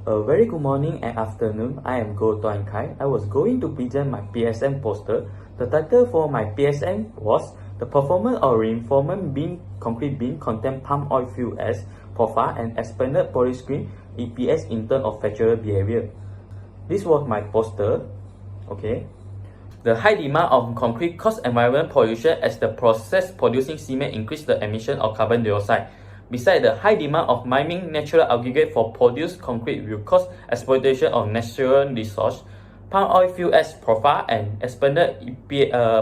A very good morning and afternoon. I am Duan. I was going to present my PSM poster. The title for my PSM was The Performance of Reinforcement Beam Concrete Beam Contain Palm Oil Fuel as POFA and Expanded Polystyrene EPS in terms of flexural behavior. This was my poster. Okay. The high demand of concrete causes environmental pollution as the process producing cement increases the emission of carbon dioxide. Besides, the high demand of mining natural aggregate for produced concrete will cause exploitation of natural resource. Palm oil fuel as POFA and expanded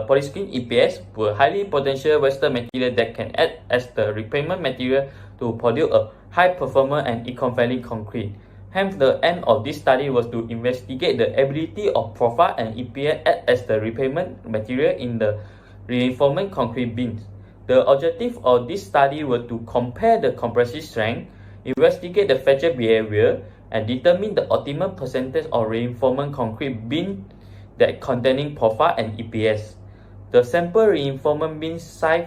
polystyrene EPS were highly potential Western material that can act as the replacement material to produce a high-performance and eco-friendly concrete. Hence, the aim of this study was to investigate the ability of POFA and EPS act as the replacement material in the reinforcement concrete beams. The objective of this study was to compare the compressive strength, investigate the fracture behavior, and determine the optimum percentage of reinforcement concrete beam that containing POFA and EPS. The sample reinforcement beam size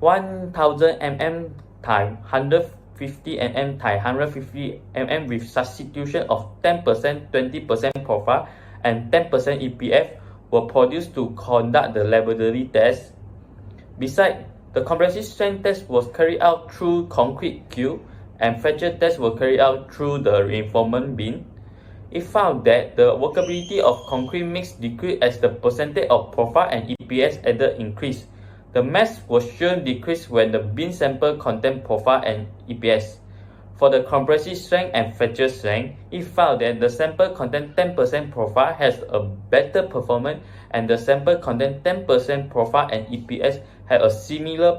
1000 mm times 150 mm times 150 mm with substitution of 10%, 20% POFA, and 10% EPF were produced to conduct the laboratory test. Besides, the compressive strength test was carried out through concrete cube, and fracture tests were carried out through the reinforcement beam. It found that the workability of concrete mix decreased as the percentage of POFA and EPS added increased. The mass was shown decreased when the beam sample contained POFA and EPS. For the compressive strength and fracture strength, it found that the sample contained 10% POFA has a better performance, and the sample contained 10% POFA and EPS had a similar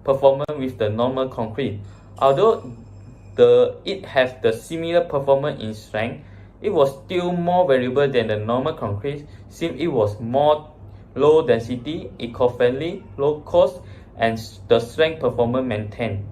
performance with the normal concrete. Although it has the similar performance in strength, it was still more variable than the normal concrete since it was more low density, eco-friendly, low cost, and the strength performance maintained.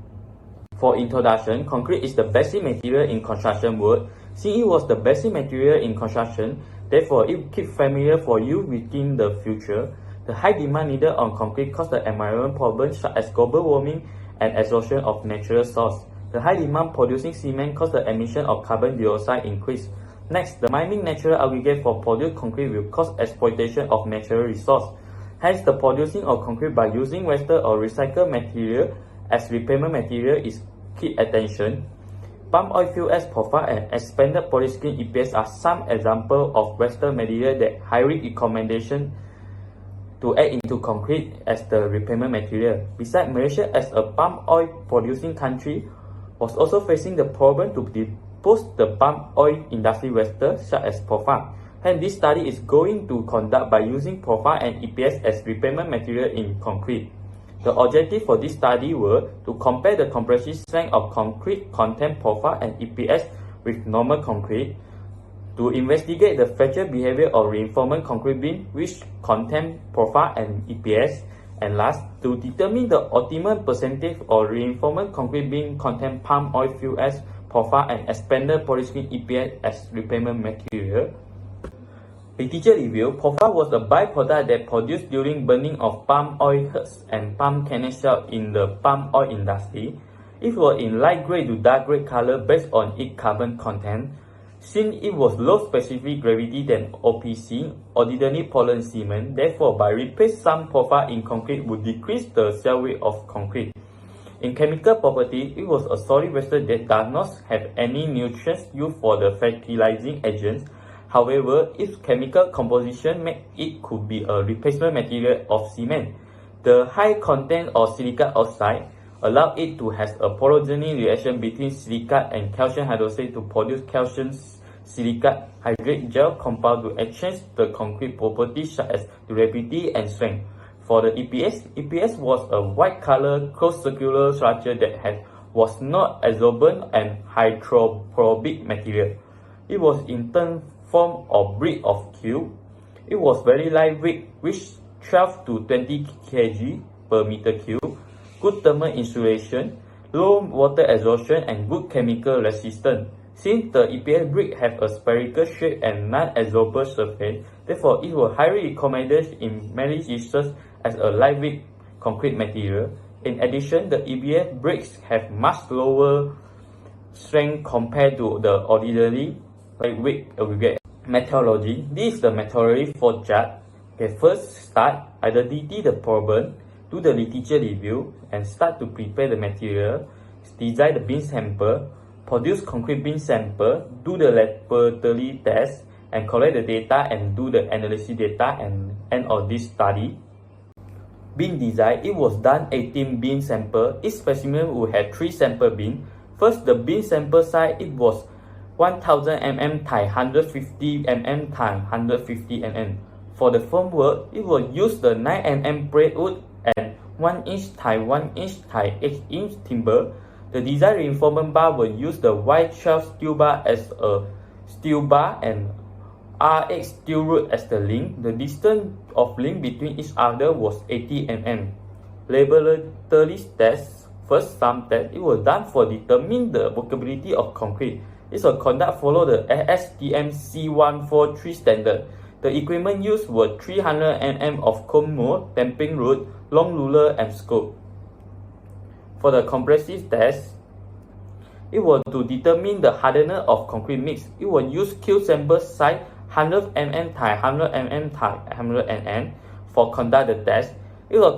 For introduction, concrete is the basic material in construction world. Since it was the basic material in construction, therefore it keeps familiar for you within the future. The high demand needed on concrete causes the environmental problems such as global warming and exhaustion of natural source. The high demand producing cement causes the emission of carbon dioxide increase. Next, the mining natural aggregate for produced concrete will cause exploitation of natural resource. Hence, the producing of concrete by using wasted or recycled material as replacement material is key attention. Palm oil fuel as POFA and expanded polystyrene EPS are some examples of Western material that highly recommendation to add into concrete as the replacement material. Besides, Malaysia as a palm oil producing country was also facing the problem to dispose the palm oil industry waste such as POFA. Hence, this study is going to conduct by using POFA and EPS as replacement material in concrete. The objective for this study were to compare the compressive strength of concrete contain POFA and EPS with normal concrete, to investigate the fracture behavior of reinforcement concrete beam which contain POFA and EPS, and last, to determine the optimum percentage of reinforcement concrete beam contain palm oil fuel as POFA and expanded polystyrene EPS as replacement material. Literature review: POFA was a byproduct that produced during burning of palm oil husks and palm kernel shell in the palm oil industry. It was in light gray to dark gray color based on its carbon content. Since it was low specific gravity than OPC, ordinary Portland cement, therefore by replace some POFA in concrete would decrease the cell weight of concrete. In chemical property, it was a solid waste that does not have any nutrients used for the fertilizing agents. However, its chemical composition made it could be a replacement material of cement. The high content of silicate oxide allowed it to have a porogeny reaction between silicate and calcium hydroxide to produce calcium silicate hydrate gel compound to exchange the concrete properties such as durability and strength. For the EPS was a white color closed circular structure that was not absorbent and hydrophobic material. It was in turn form of brick of cube. It was very lightweight, which 12 to 20 kg per meter cube, good thermal insulation, low water absorption, and good chemical resistance. Since the EPS brick have a spherical shape and non-absorbent surface, therefore it was highly recommended in many uses as a lightweight concrete material. In addition, the EPS bricks have much lower strength compared to the ordinary lightweight aggregate. Methodology. This is the methodology for chart. Okay, first start, identify the problem, do the literature review, and start to prepare the material, design the beam sample, produce concrete beam sample, do the laboratory test, and collect the data and do the analysis data and end of this study. Beam design, it was done 18 beam sample. Each specimen will have 3 sample beam. First, the beam sample size, it was 1000 mm times 150 mm times 150 mm. For the formwork, it will use the 9 mm braidwood and 1 inch times 1 inch times 8 inch timber. The design reinforcement bar will use the Y12 steel bar as a steel bar and R8 steel rod as the link. The distance of link between each other was 80 mm. Laboratory test. First, some test. It was done for determine the workability of concrete. It was conduct follow the ASTM C143 standard. The equipment used were 300 mm of cone mold, tamping rod, long ruler, and scope. For the compressive test, it was to determine the hardness of concrete mix. It will use Q sample size 100 mm times 100 mm times 100 mm for conduct the test. It will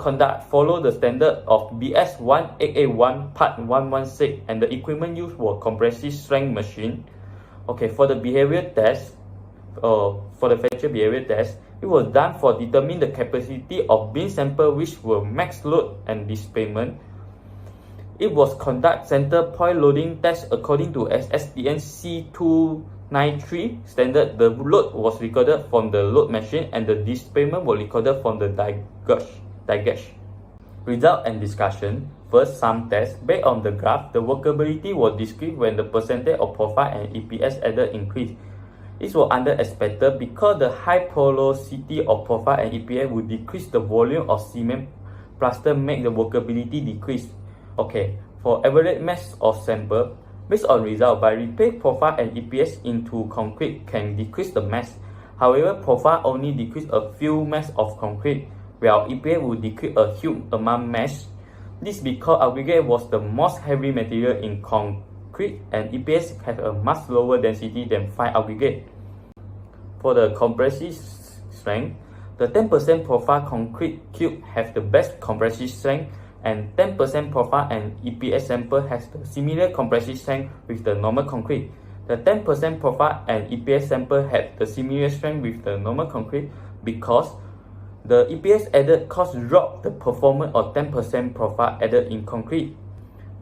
follow the standard of BS 1881 part 116 and the equipment used were compressive strength machine. Okay, for the behavior test, for the fracture behavior test, it was done for determine the capacity of beam sample which were max load and displacement. It was conduct center point loading test according to SSTN C293 standard. The load was recorded from the load machine and the displacement was recorded from the die gauge. Result and discussion. First, some tests. Based on the graph, the workability was decreased when the percentage of POFA and EPS added increased. This was under expected because the high porosity of POFA and EPS would decrease the volume of cement plaster, make the workability decrease. Okay, for average mass of sample, based on result, by replace POFA and EPS into concrete can decrease the mass. However, POFA only decrease a few mass of concrete, while EPS will decrease a huge amount mass. This because aggregate was the most heavy material in concrete and EPS has a much lower density than fine aggregate. For the compressive strength, the 10% POFA concrete cube have the best compressive strength and 10% POFA and EPS sample has the similar compressive strength with the normal concrete. The 10% POFA and EPS sample have the similar strength with the normal concrete because the EPS added cost dropped the performance of 10% POFA added in concrete.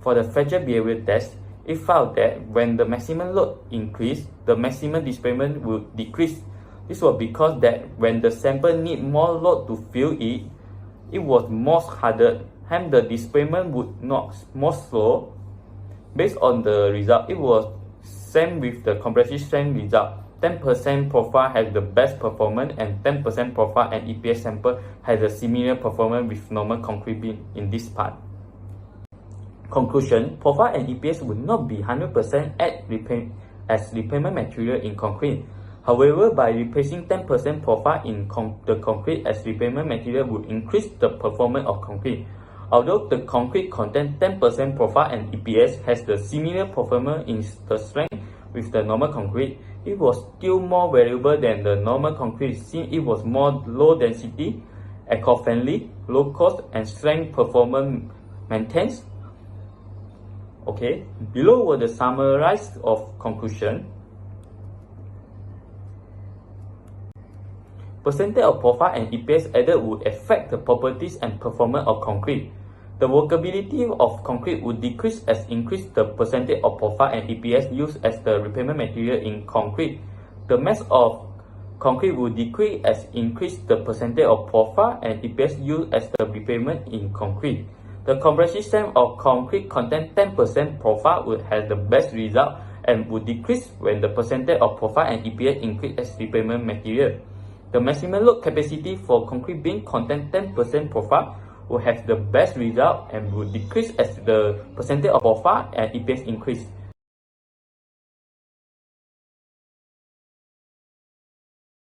For the fracture behavior test, it found that when the maximum load increased, the maximum displacement will decrease. This was because that when the sample need more load to fill it, it was more harder, hence the displacement would not more slow. Based on the result, it was same with the compressive strength result. 10% POFA has the best performance and 10% POFA and EPS sample has a similar performance with normal concrete beam in this part. Conclusion, POFA and EPS would not be 100% as repayment material in concrete. However, by replacing 10% POFA in the concrete as repayment material would increase the performance of concrete. Although the concrete contains 10% POFA and EPS has the similar performance in the strength with the normal concrete, it was still more valuable than the normal concrete since it was more low density, eco-friendly, low cost, and strength performance maintains. Okay, below were the summarized of conclusion. Percentage of POFA and EPS added would affect the properties and performance of concrete. The workability of concrete would decrease as increase the percentage of POFA and EPS used as the repayment material in concrete. The mass of concrete would decrease as increase the percentage of POFA and EPS used as the repayment in concrete. The compressive strength of concrete contain 10% POFA would have the best result and would decrease when the percentage of POFA and EPS increase as repayment material. The maximum load capacity for concrete beam contain 10% POFA will have the best result and will decrease as the percentage of POFA and EPS increase.